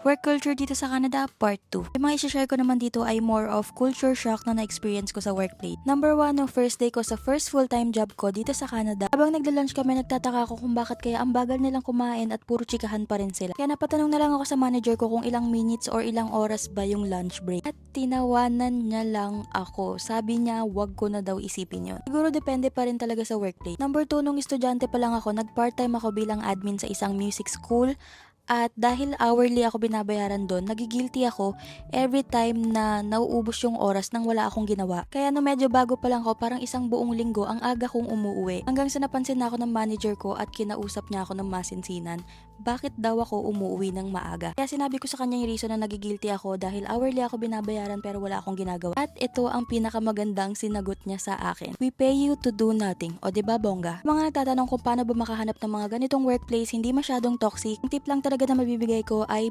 Work culture dito sa Canada, part 2. Yung mga isi-share ko naman dito ay more of culture shock na na-experience ko sa workplace. Number 1, no first day ko sa first full-time job ko dito sa Canada. Habang nagla-lunch kami, nagtataka ako kung bakit kaya ang bagal nilang kumain at puro chikahan pa rin sila. Kaya napatanong na lang ako sa manager ko kung ilang minutes or ilang oras ba yung lunch break. At tinawanan niya lang ako. Sabi niya, wag ko na daw isipin yun. Siguro depende pa rin talaga sa workplace. Number 2, nung estudyante pa lang ako, nag-part-time ako bilang admin sa isang music school. At dahil hourly ako binabayaran doon, nagigilty ako every time na nauubos yung oras nang wala akong ginawa. Kaya no medyo bago pa lang ako, parang isang buong linggo ang aga kong umuwi. Hanggang sa napansin na ako ng manager ko at kinausap niya ako ng masinsinan, bakit daw ako umuwi ng maaga. Kaya sinabi ko sa kanya yung reason na nagigilty ako dahil hourly ako binabayaran pero wala akong ginagawa. At ito ang pinakamagandang sinagot niya sa akin. We pay you to do nothing. O diba bongga? Mga nagtatanong kung paano ba makahanap ng mga ganitong workplace hindi masyadong toxic, ang tip lang talaga na mabibigay ko ay